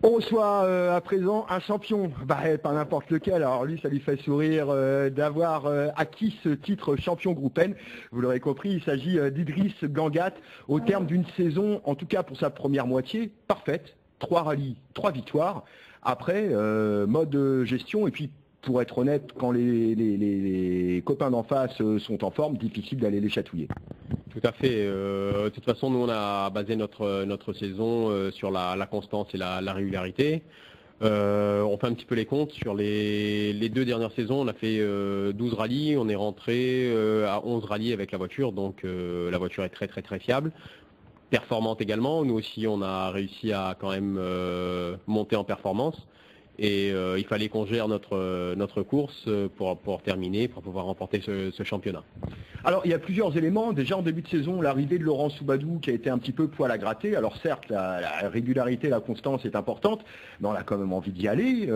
On reçoit à présent un champion, pas n'importe lequel. Alors lui, ça lui fait sourire d'avoir acquis ce titre champion groupe N. Vous l'aurez compris, il s'agit d'Idriss Gangat au terme d'une saison, en tout cas pour sa première moitié, parfaite. 3 rallyes, 3 victoires. Après, mode gestion et puis pour être honnête, quand les copains d'en face sont en forme, difficile d'aller les chatouiller. Tout à fait. De toute façon, nous, on a basé notre saison sur la constance et la régularité. On fait un petit peu les comptes. Sur les 2 dernières saisons, on a fait 12 rallyes. On est rentré à 11 rallyes avec la voiture. Donc, la voiture est très, très, très fiable. Performante également. Nous aussi, on a réussi à quand même monter en performance. Et il fallait qu'on gère notre course pour terminer, pour pouvoir remporter ce championnat. Alors il y a plusieurs éléments. Déjà en début de saison, l'arrivée de Laurent Soubadou qui a été un petit peu poil à gratter. Alors certes, la régularité, la constance est importante, mais on a quand même envie d'y aller.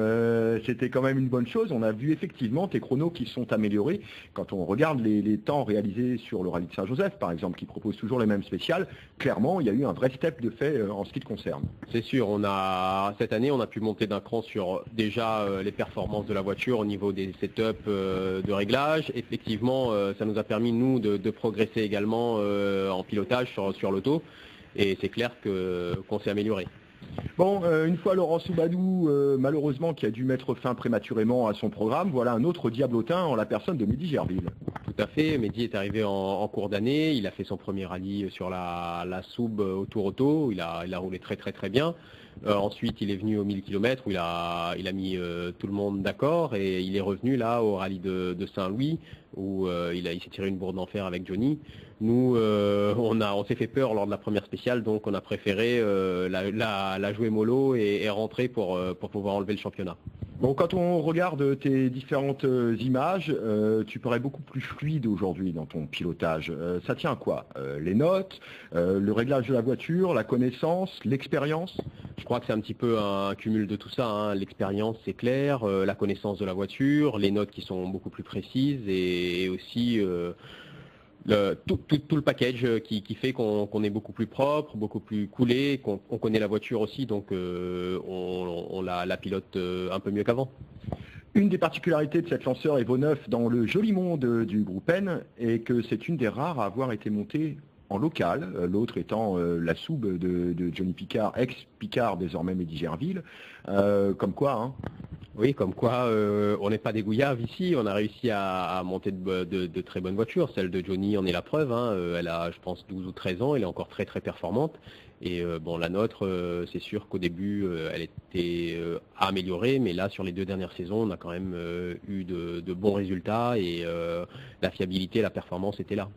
C'était quand même une bonne chose. On a vu effectivement tes chronos qui sont améliorés. Quand on regarde les temps réalisés sur le rallye de Saint-Joseph, par exemple, qui propose toujours les mêmes spéciales, clairement il y a eu un vrai step de fait en ce qui te concerne. C'est sûr, cette année on a pu monter d'un cran sur déjà les performances de la voiture au niveau des setups de réglage. Effectivement, ça nous a permis nous de progresser également en pilotage sur l'auto et c'est clair qu'on s'est amélioré. Bon, une fois Laurent Soubadou, malheureusement, qui a dû mettre fin prématurément à son programme, voilà un autre diablotin en la personne de Mehdi Gerville. Tout à fait, Mehdi est arrivé en cours d'année, il a fait son premier rallye sur la Soub au Tour Auto, il a roulé très très très bien. Ensuite, il est venu aux 1000 km où il a mis tout le monde d'accord et il est revenu là au rallye de Saint-Louis où il s'est tiré une bourde d'enfer avec Johnny. Nous, on s'est fait peur lors de la première spéciale, donc on a préféré la jouer mollo et rentrer pour pouvoir enlever le championnat. Bon, quand on regarde tes différentes images, tu parais beaucoup plus fluide aujourd'hui dans ton pilotage. Ça tient à quoi? Les notes, le réglage de la voiture, la connaissance, l'expérience? Je crois que c'est un petit peu un cumul de tout ça, hein. L'expérience, c'est clair, la connaissance de la voiture, les notes qui sont beaucoup plus précises et aussi tout le package qui fait qu'on est beaucoup plus propre, beaucoup plus coolé, qu'on connaît la voiture aussi, donc on la pilote un peu mieux qu'avant. Une des particularités de cette lanceur Evo 9 dans le joli monde du groupe N est que c'est une des rares à avoir été montée en local, l'autre étant la Soub de Johnny Picard, ex-Picard, désormais Mehdi Gerville. Comme quoi, hein. Oui, comme quoi on n'est pas des gouillards ici, on a réussi à monter de très bonnes voitures. Celle de Johnny en est la preuve, hein. Elle a je pense 12 ou 13 ans, elle est encore très très performante. Et bon, la nôtre, c'est sûr qu'au début, elle était améliorée, mais là, sur les 2 dernières saisons, on a quand même eu de bons résultats et la fiabilité, la performance était là.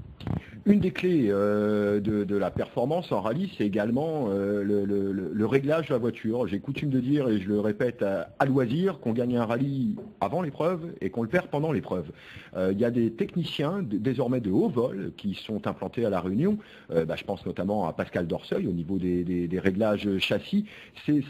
Une des clés de la performance en rallye, c'est également le réglage de la voiture. J'ai coutume de dire, et je le répète à loisir, qu'on gagne un rallye avant l'épreuve et qu'on le perd pendant l'épreuve. Il y a des techniciens désormais de haut vol qui sont implantés à La Réunion. Je pense notamment à Pascal Dorseuil au niveau des réglages châssis.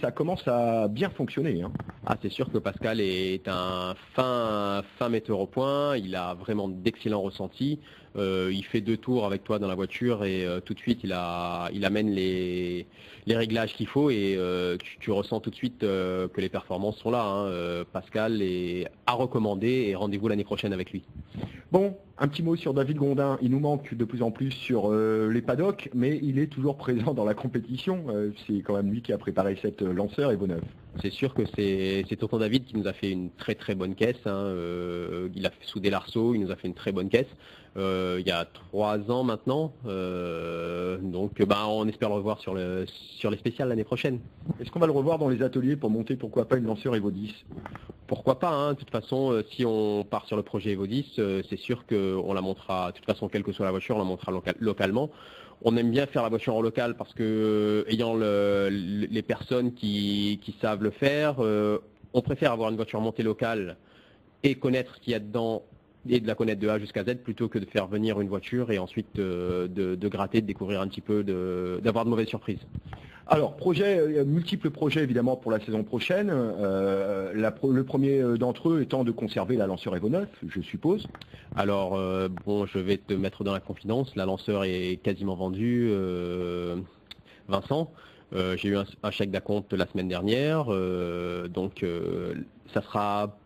Ça commence à bien fonctionner, hein. Ah, c'est sûr que Pascal est un fin metteur au point. Il a vraiment d'excellents ressentis. Il fait 2 tours avec toi dans la voiture et tout de suite il amène les réglages qu'il faut et tu ressens tout de suite que les performances sont là, hein. Pascal est à recommander et rendez-vous l'année prochaine avec lui. Bon, un petit mot sur David Gondin. Il nous manque de plus en plus sur les paddocks, mais il est toujours présent dans la compétition. C'est quand même lui qui a préparé cette lanceur Evo 9. C'est sûr que c'est tonton David qui nous a fait une très très bonne caisse, hein. Il a fait souder l'arceau, il nous a fait une très bonne caisse. Il y a 3 ans maintenant, donc on espère le revoir sur les spéciales l'année prochaine. Est-ce qu'on va le revoir dans les ateliers pour monter pourquoi pas une lanceur Evo 10? Pourquoi pas, hein. De toute façon, si on part sur le projet Evo 10, c'est sûr qu'on la montera, de toute façon quelle que soit la voiture, on la montera localement. On aime bien faire la voiture en local parce que ayant les personnes qui savent le faire, on préfère avoir une voiture montée locale et connaître ce qu'il y a dedans et de la connaître de A jusqu'à Z plutôt que de faire venir une voiture et ensuite de gratter, de découvrir un petit peu, d'avoir de mauvaises surprises. Alors, multiples projets évidemment pour la saison prochaine. Le premier d'entre eux étant de conserver la lanceur Evo 9, je suppose. Alors, je vais te mettre dans la confidence. La lanceur est quasiment vendue, Vincent. J'ai eu un chèque d'acompte la semaine dernière, donc ça sera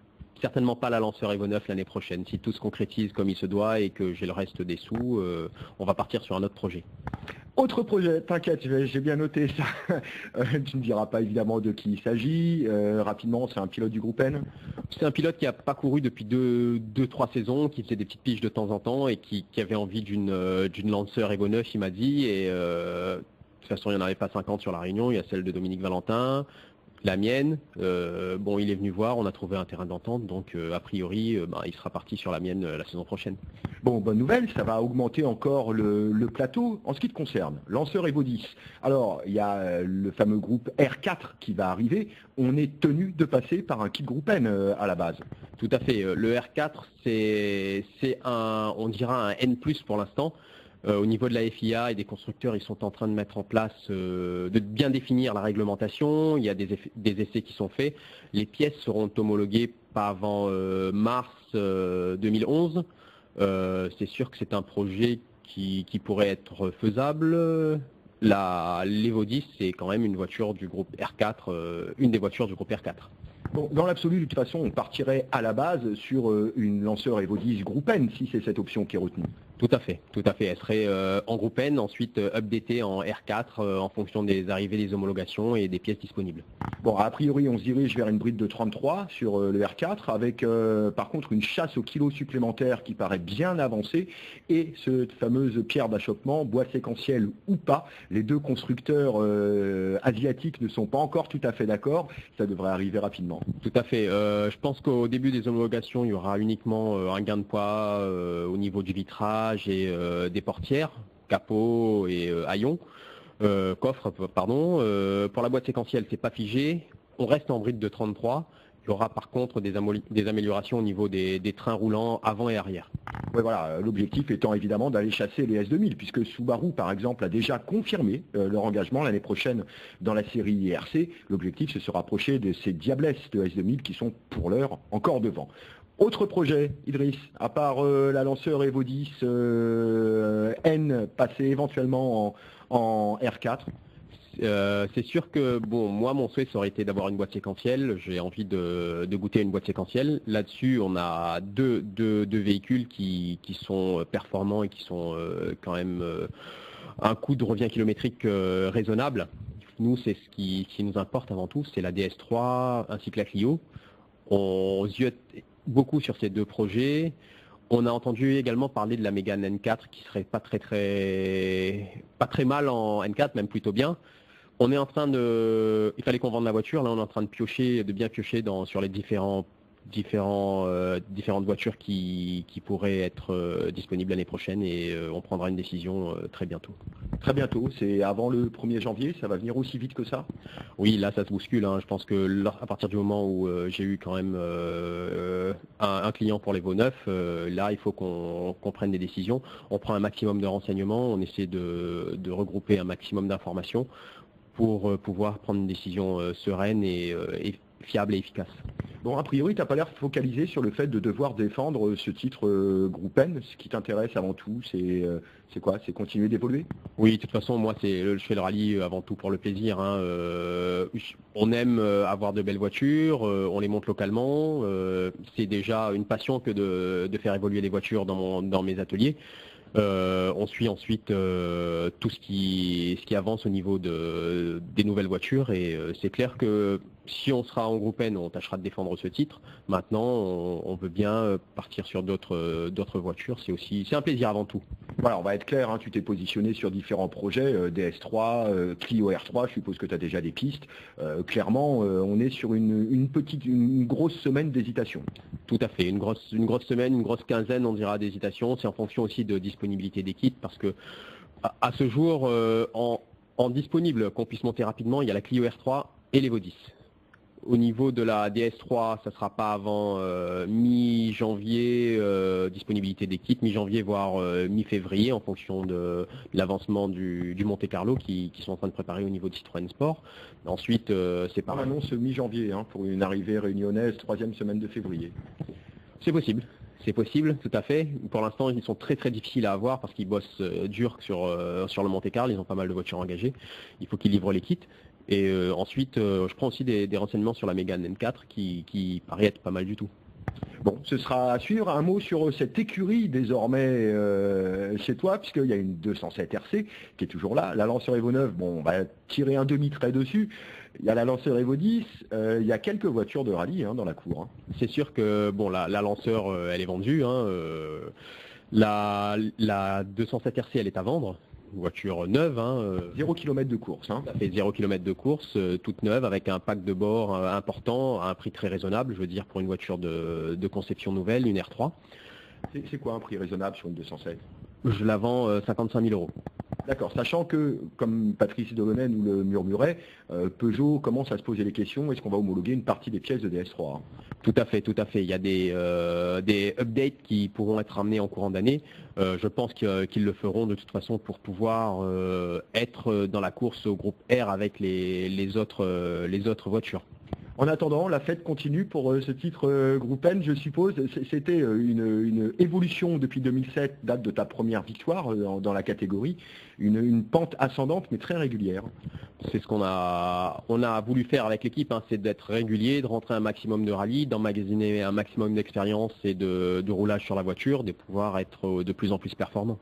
certainement pas la Lanceur Evo 9 l'année prochaine. Si tout se concrétise comme il se doit et que j'ai le reste des sous, on va partir sur un autre projet. Autre projet, t'inquiète, j'ai bien noté ça. Tu ne diras pas évidemment de qui il s'agit. Rapidement, c'est un pilote du groupe N. C'est un pilote qui n'a pas couru depuis 2-3 saisons, qui faisait des petites piges de temps en temps et qui avait envie d'une Lanceur Evo 9, il m'a dit. Et de toute façon, il n'y en avait pas 50 sur la réunion. Il y a celle de Dominique Valentin, la mienne. Bon, il est venu voir, on a trouvé un terrain d'entente, donc a priori, il sera parti sur la mienne la saison prochaine. Bon, bonne nouvelle, ça va augmenter encore le plateau. En ce qui te concerne, Lanceur Evo 10. Alors, il y a le fameux groupe R4 qui va arriver. On est tenu de passer par un kit groupe N à la base. Tout à fait. Le R4, c'est on dira un N+, pour l'instant. Au niveau de la FIA et des constructeurs, ils sont en train de mettre en place, de bien définir la réglementation. Il y a des essais qui sont faits. Les pièces seront homologuées pas avant mars 2011. C'est sûr que c'est un projet qui pourrait être faisable. L'Evo 10, c'est quand même une voiture du groupe R4, une des voitures du groupe R4. Bon, dans l'absolu, de toute façon, on partirait à la base sur une Lanceur Evo 10 groupe N, si c'est cette option qui est retenue. Tout à fait, tout à fait. Elle serait en groupe N, ensuite updatée en R4 en fonction des arrivées, des homologations et des pièces disponibles. Bon, a priori, on se dirige vers une bride de 33 sur le R4, avec par contre une chasse au kilo supplémentaire qui paraît bien avancée, et cette fameuse pierre d'achoppement, bois séquentiel ou pas. Les deux constructeurs asiatiques ne sont pas encore tout à fait d'accord, ça devrait arriver rapidement. Tout à fait. Je pense qu'au début des homologations, il y aura uniquement un gain de poids au niveau du vitrage et des portières, capot et haillons, coffre, pardon. Pour la boîte séquentielle, c'est pas figé. On reste en bride de 33. Il y aura par contre des améliorations au niveau des trains roulants avant et arrière. Ouais, voilà, l'objectif étant évidemment d'aller chasser les S2000, puisque Subaru, par exemple, a déjà confirmé leur engagement l'année prochaine dans la série IRC. L'objectif, c'est de se rapprocher de ces diablesses de S2000 qui sont pour l'heure encore devant. Autre projet, Idriss, à part la Lanceur Evo 10 N passée éventuellement en R4. C'est sûr que, bon, moi, mon souhait, ça aurait été d'avoir une boîte séquentielle. J'ai envie de goûter une boîte séquentielle. Là-dessus, on a deux véhicules qui sont performants et qui sont quand même un coût de revient kilométrique raisonnable. Nous, c'est ce qui nous importe avant tout, c'est la DS3 ainsi que la Clio. On ziote beaucoup sur ces deux projets. On a entendu également parler de la Mégane N4 qui serait pas très mal en N4, même plutôt bien. On est en train il fallait qu'on vende la voiture, là on est en train de bien piocher sur les différentes voitures qui pourraient être disponibles l'année prochaine et on prendra une décision très bientôt. Très bientôt, c'est avant le 1er janvier, ça va venir aussi vite que ça? Oui, là ça se bouscule, hein. Je pense que à partir du moment où j'ai eu quand même un client pour l'Evo 9, là il faut qu'on prenne des décisions. On prend un maximum de renseignements, on essaie de regrouper un maximum d'informations pour pouvoir prendre une décision sereine et fiable et efficace. Bon, a priori, tu n'as pas l'air focalisé sur le fait de devoir défendre ce titre groupe N. Ce qui t'intéresse avant tout, c'est quoi? C'est continuer d'évoluer? Oui, de toute façon, moi, je fais le rallye avant tout pour le plaisir, hein. On aime avoir de belles voitures, on les monte localement. C'est déjà une passion que de faire évoluer les voitures dans mes ateliers. On suit ensuite tout ce qui avance au niveau des nouvelles voitures et c'est clair que si on sera en groupe N, on tâchera de défendre ce titre. Maintenant, on veut bien partir sur d'autres voitures. C'est un plaisir avant tout. Voilà, on va être clair, hein, tu t'es positionné sur différents projets, DS3, Clio R3, je suppose que tu as déjà des pistes. Clairement, on est sur une grosse semaine d'hésitation. Tout à fait, une grosse semaine, une grosse quinzaine, on dira, d'hésitation. C'est en fonction aussi de disponibilité des kits parce que à ce jour, en disponible, qu'on puisse monter rapidement, il y a la Clio R3 et l'Evo 10. Au niveau de la DS3, ça ne sera pas avant mi-janvier, disponibilité des kits, mi-janvier voire mi-février en fonction de l'avancement du Monte Carlo qui sont en train de préparer au niveau de Citroën Sport. Ensuite, c'est pareil. On annonce mi-janvier pour une arrivée réunionnaise, 3e semaine de février. C'est possible. C'est possible, tout à fait. Pour l'instant, ils sont très très difficiles à avoir parce qu'ils bossent dur sur le Monte-Carlo. Ils ont pas mal de voitures engagées. Il faut qu'ils livrent les kits. Et ensuite, je prends aussi des renseignements sur la Mégane N4 qui paraît être pas mal du tout. Bon, ce sera à suivre. Un mot sur cette écurie désormais chez toi, puisqu'il y a une 207 RC qui est toujours là. La Lancer Evo 9, bon, on va tirer un demi-trait dessus. Il y a la Lancer Evo 10, il y a quelques voitures de rallye dans la cour. C'est sûr que bon, la Lancer, elle est vendue. La 207 RC, elle est à vendre. Une voiture neuve. 0 km de course. Ça fait 0 km de course, toute neuve, avec un pack de bord important, à un prix très raisonnable, je veux dire, pour une voiture de conception nouvelle, une R3. C'est quoi un prix raisonnable sur une 207? Je la vends 55 000 euros. D'accord, sachant que, comme Patrice Delaunay nous le murmurait, Peugeot commence à se poser les questions, est-ce qu'on va homologuer une partie des pièces de DS3? Tout à fait, tout à fait. Il y a des updates qui pourront être amenés en courant d'année. Je pense qu'ils le feront de toute façon pour pouvoir être dans la course au groupe R avec les autres voitures. En attendant, la fête continue pour ce titre Groupe N, je suppose. C'était une évolution depuis 2007, date de ta première victoire dans la catégorie. Une pente ascendante, mais très régulière. C'est ce qu'on a voulu faire avec l'équipe, c'est d'être régulier, de rentrer un maximum de rallye, d'emmagasiner un maximum d'expérience et de roulage sur la voiture, de pouvoir être de plus en plus performant.